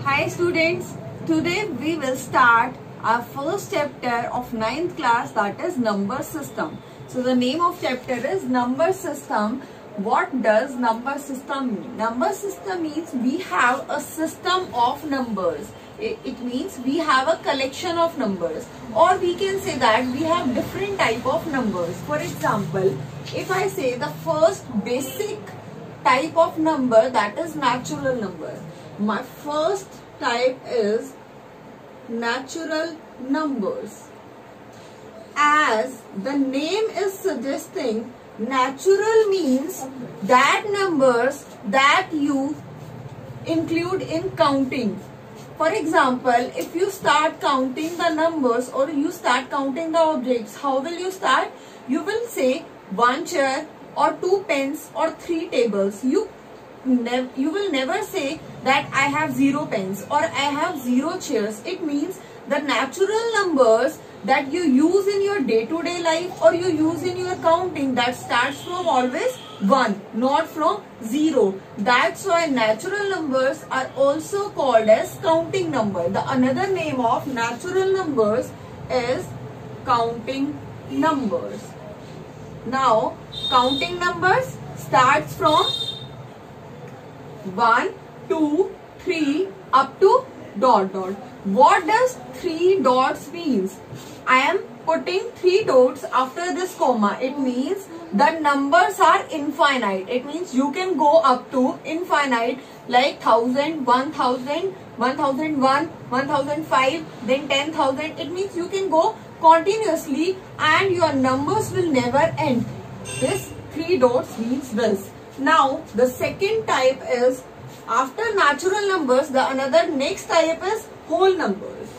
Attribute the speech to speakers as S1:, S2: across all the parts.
S1: Hi students, today we will start our first chapter of 9th class, that is number system. So the name of chapter is number system. What does number system mean? Number system means we have a system of numbers. It means we have a collection of numbers, or we can say that we have different type of numbers. For example, if I say the first basic type of number, that is natural number. My first type is natural numbers. As the name is suggesting, natural means that numbers that you include in counting. For example, if you start counting the numbers or you start counting the objects, how will you start? You will say 1 chair or 2 pens or 3 tables. You will never say that I have 0 pens or I have 0 chairs. It means the natural numbers that you use in your day-to-day life or you use in your counting, that starts from always 1, not from 0. That's why natural numbers are also called as counting number. The another name of natural numbers is counting numbers. Now, counting numbers starts from 1, 2, 3 up to ... What does 3 dots means? I am putting 3 dots after this comma. It means the numbers are infinite. It means you can go up to infinite, like 1000, 1000, 1001, 1005, then 10,000. It means you can go continuously and your numbers will never end. This 3 dots means this. Now the second type is, after natural numbers, the another next type is whole numbers.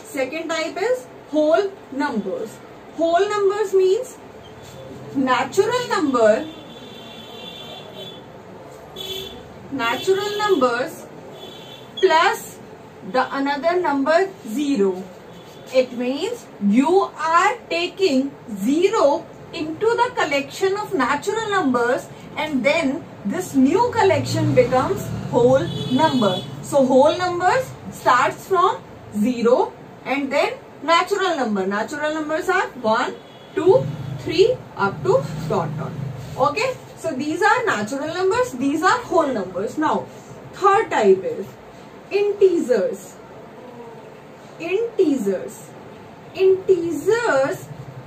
S1: Second type is whole numbers. Whole numbers means natural numbers plus the another number 0. It means you are taking 0 into the collection of natural numbers, and then this new collection becomes whole number. So whole numbers starts from 0 and then natural number. Natural numbers are 1, 2, 3 up to ... Okay, so these are natural numbers, these are whole numbers. Now third type is integers. Integers,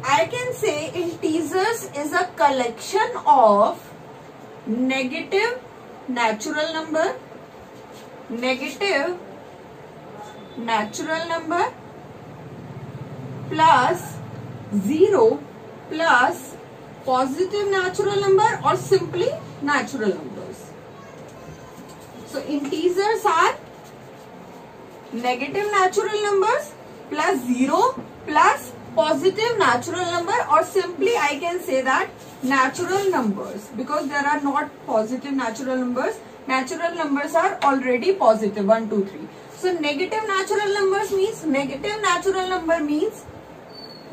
S1: I can say integers is a collection of negative natural number plus 0 plus positive natural number or simply natural numbers. So integers are negative natural numbers plus 0 plus positive natural number, or simply I can say that natural numbers, because there are not positive natural numbers. Natural numbers are already positive, 1, 2, 3. So negative natural numbers means, negative natural number means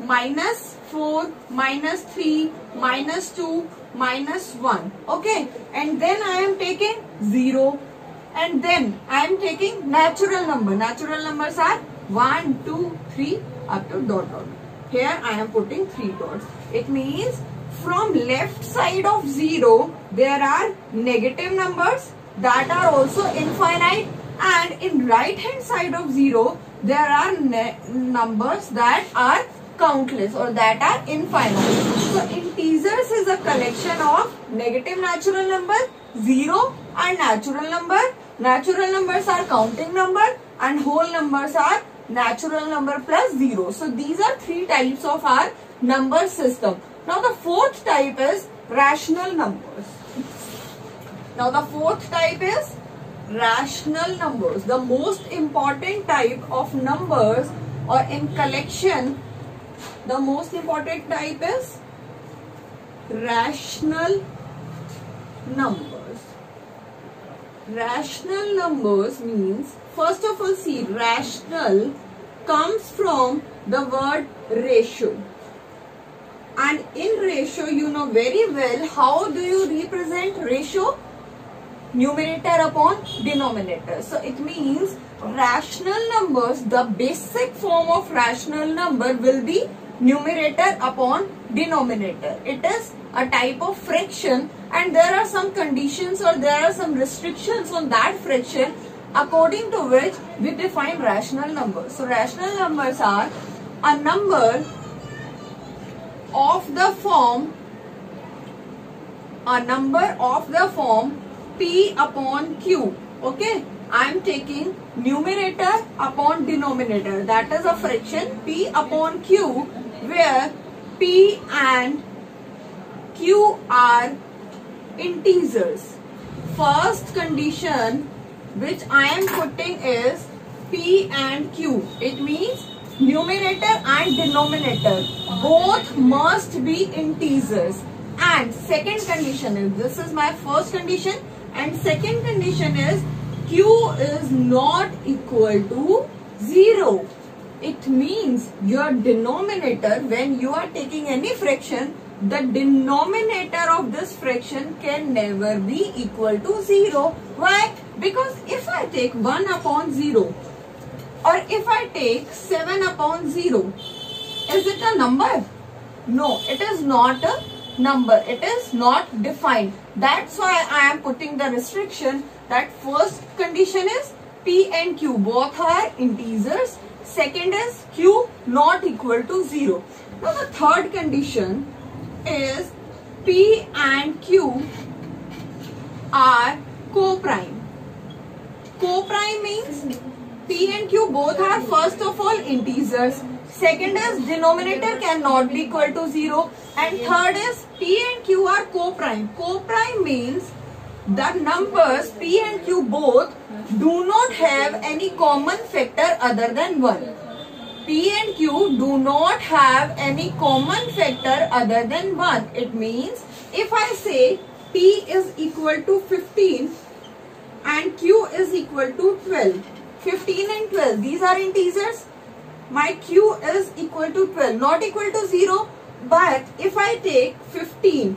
S1: -4, -3, -2, -1. Okay, and then I am taking 0, and then I am taking natural number. Natural numbers are 1, 2, 3 up to ... Here I am putting 3 dots. It means from left side of 0 there are negative numbers that are also infinite, and in right hand side of 0 there are numbers that are countless or that are infinite. So integers is a collection of negative natural number, 0 and natural number. Natural numbers are counting number and whole numbers are natural number plus 0. So these are 3 types of our number system. Now the fourth type is rational numbers. Now the fourth type is rational numbers. The most important type of numbers, or in collection, the most important type is rational numbers. Rational numbers means, first of all, see, rational comes from the word ratio. And in ratio, you know very well, how do you represent ratio? numerator upon denominator. So it means rational numbers, the basic form of rational number will be numerator upon denominator. It is a type of fraction, and there are some conditions or there are some restrictions on that fraction according to which we define rational numbers. So rational numbers are a number of the form P upon Q. Okay, I am taking numerator upon denominator, that is a fraction P upon Q, where P and Q are integers. First condition which I am putting is P and Q. It means numerator and denominator both must be integers. And second condition is, this is my first condition, and second condition is Q is not equal to 0. It means your denominator, when you are taking any fraction, the denominator of this fraction can never be equal to 0. Why? Because if I take 1 upon 0 or if I take 7 upon 0, is it a number? No, it is not a number. It is not defined. That's why I am putting the restriction that first condition is P and Q both are integers. Second is Q not equal to 0. Now the third condition is P and Q are co-prime. Co-prime means P and Q both are first of all integers. Second is denominator cannot be equal to 0. And third is P and Q are co-prime. Co-prime means the numbers P and Q both do not have any common factor other than 1. P and Q do not have any common factor other than 1. It means if I say P is equal to 15 and Q is equal to 12. 15 and 12, these are integers. My Q is equal to 12, not equal to 0. But if I take 15,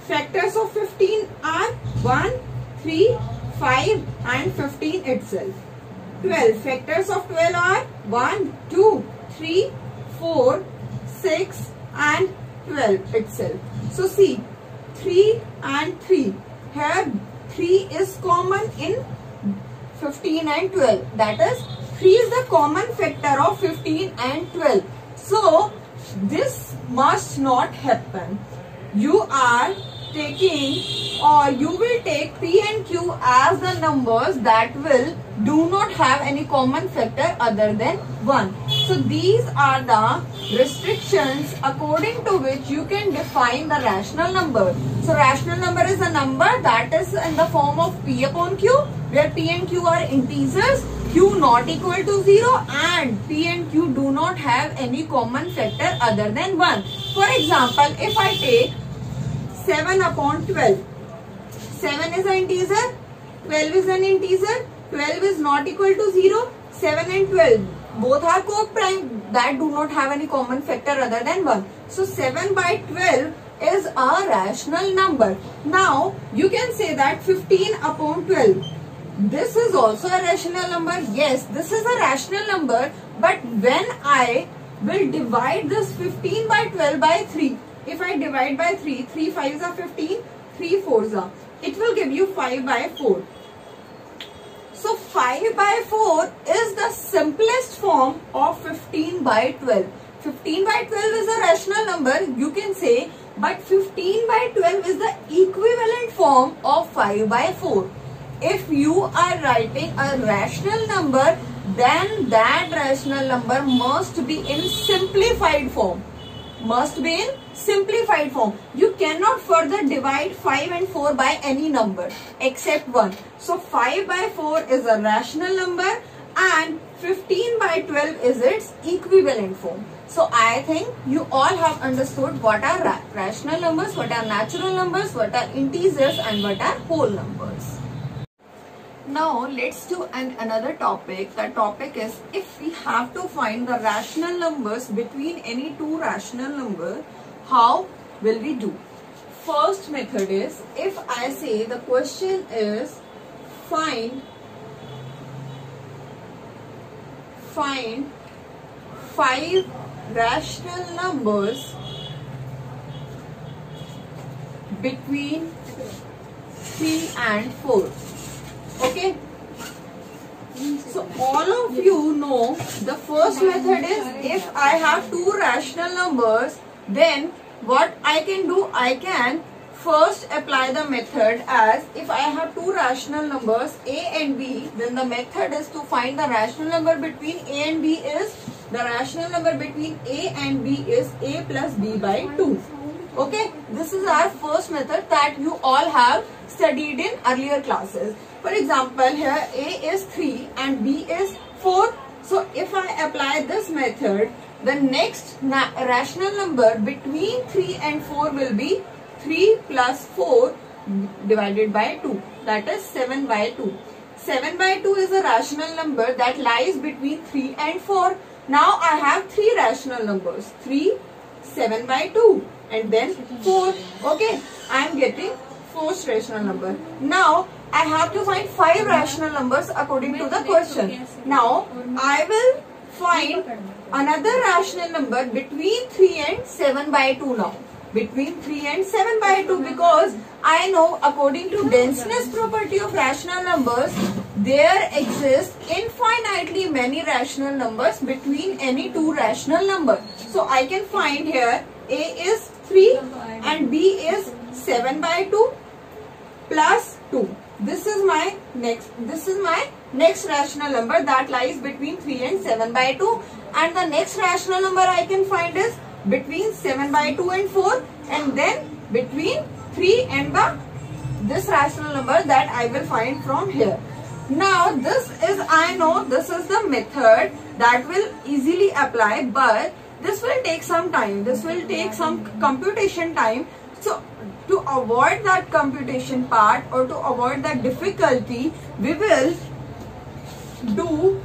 S1: factors of 15 are 1, 3, 5 and 15 itself. 12, factors of 12 are 1, 2, 3, 4, 6 and 12 itself. So see, 3 and 3. Here 3 is common in 15 and 12. That is, 3 is the common factor of 15 and 12. So this must not happen. You are taking, or you will take P and Q as the numbers that will do not have any common factor other than 1. So these are the restrictions according to which you can define the rational number. So rational number is a number that is in the form of P upon Q, where P and Q are integers, Q not equal to 0 and P and Q do not have any common factor other than 1. For example, if I take 7 upon 12, 7 is an integer, 12 is an integer, 12 is not equal to 0, 7 and 12 both are co-prime that do not have any common factor other than 1. So 7 by 12 is a rational number. Now you can say that 15 upon 12, this is also a rational number. Yes, this is a rational number, but when I will divide this 15 by 12 by 3, if I divide by 3, 3 5s are 15, 3 4s are, it will give you 5 by 4. So 5 by 4 is the simplest form of 15 by 12. 15 by 12 is a rational number, you can say, but 15 by 12 is the equivalent form of 5 by 4. If you are writing a rational number, then that rational number must be in simplified form. Must be in simplified form. You cannot further divide 5 and 4 by any number except 1. So 5 by 4 is a rational number and 15 by 12 is its equivalent form. So I think you all have understood what are rational numbers, what are natural numbers, what are integers and what are whole numbers. Now let's do another topic. The topic is, if we have to find the rational numbers between any two rational numbers, how will we do? First method is, if I say the question is find 5 rational numbers between 3 and 4. Okay. So all of you know the first method is, if I have 2 rational numbers, then what I can do, I can first apply the method as, if I have 2 rational numbers a and b, then the method is to find the rational number between a and b is, the rational number between a and b is a plus b by 2. Okay, this is our first method that you all have studied in earlier classes. For example, here a is 3 and b is 4. So if I apply this method, the next rational number between 3 and 4 will be 3 plus 4 divided by 2, that is 7 by 2. 7 by 2 is a rational number that lies between 3 and 4. Now I have 3 rational numbers, 3, 7 by 2 and then 4. Okay, I am getting first rational number. Now I have to find 5 rational numbers according to the question. Now I will find another rational number between 3 and 7 by 2 now. Between 3 and 7 by 2, because I know according to denseness property of rational numbers, there exist infinitely many rational numbers between any 2 rational numbers. So I can find here a is 3 and b is 7 by 2 plus 2. This is my next rational number that lies between 3 and 7 by 2, and the next rational number I can find is between 7 by 2 and 4, and then between 3 and this rational number that I will find from here. Now this is, I know this is the method that will easily apply, but this will take some time. This will take some computation time. So to avoid that computation part, or to avoid that difficulty, we will do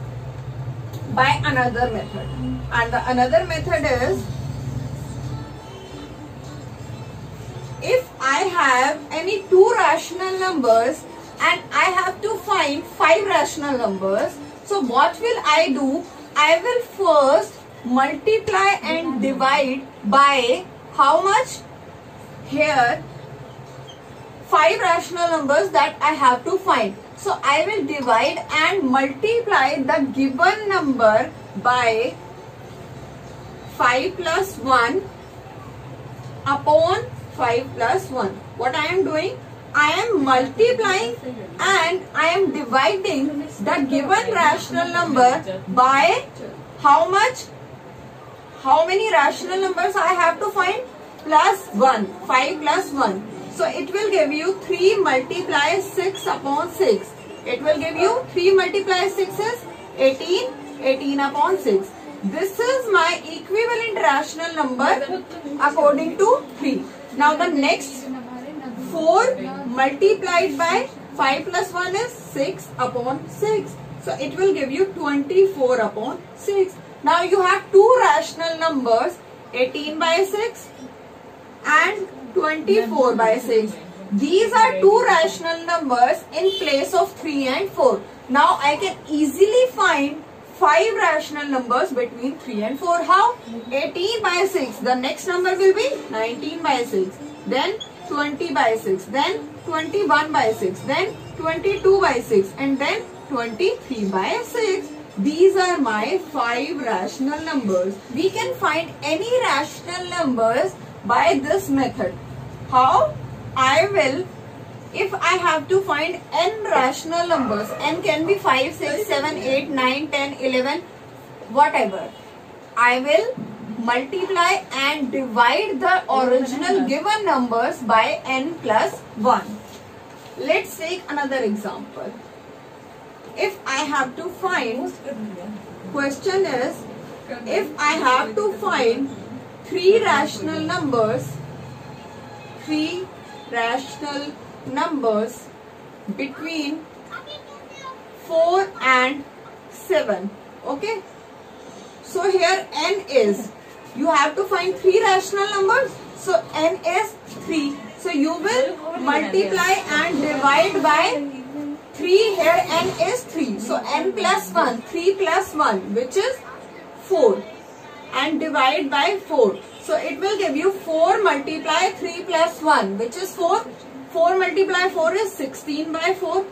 S1: by another method. And the another method is, if I have any 2 rational numbers and I have to find 5 rational numbers, so what will I do? I will first multiply and divide by how much? Here 5 rational numbers that I have to find. So I will divide and multiply the given number by 5 plus 1 upon 5 plus 1. What I am doing? I am multiplying and I am dividing the given rational number by how much? How many rational numbers I have to find? Plus 1. 5 plus 1. So it will give you 3 multiply 6 upon 6. It will give you 3 multiply 6 is 18. 18 upon 6. This is my equivalent rational number according to 3. Now the next 4 multiplied by 5 plus 1 is 6 upon 6. So it will give you 24 upon 6. Now you have 2 rational numbers, 18 by 6 and 24 by 6. These are 2 rational numbers in place of 3 and 4. Now I can easily find 5 rational numbers between 3 and 4. How? 18 by 6. The next number will be 19 by 6. Then 20 by 6. Then 21 by 6. Then 22 by 6. And then 23 by 6. These are my 5 rational numbers. We can find any rational numbers by this method. How? I will, if I have to find n rational numbers, n can be 5, 6, 7, 8, 9, 10, 11, whatever. I will multiply and divide the original given numbers by n plus 1. Let's take another example. If I have to find, question is, if I have to find 3 rational numbers between 4 and 7. Okay. So here n is, you have to find 3 rational numbers. So n is 3. So you will multiply and divide by 3 here, n is 3. So n plus 1, 3 plus 1, which is 4. And divide by 4. So it will give you 4 multiply 3 plus 1, which is 4. 4 multiply 4 is 16 by 4.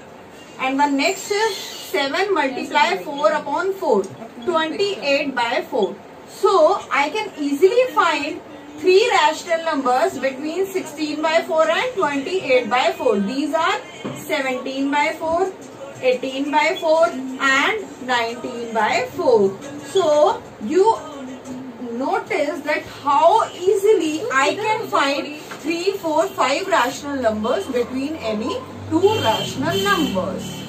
S1: And the next is 7 multiply 4 upon 4, 28 by 4. So I can easily find 3 rational numbers between 16 by 4 and 28 by 4. These are 17 by 4, 18 by 4 and 19 by 4. So you notice that how easily I can find 3, 4, 5 rational numbers between any two rational numbers.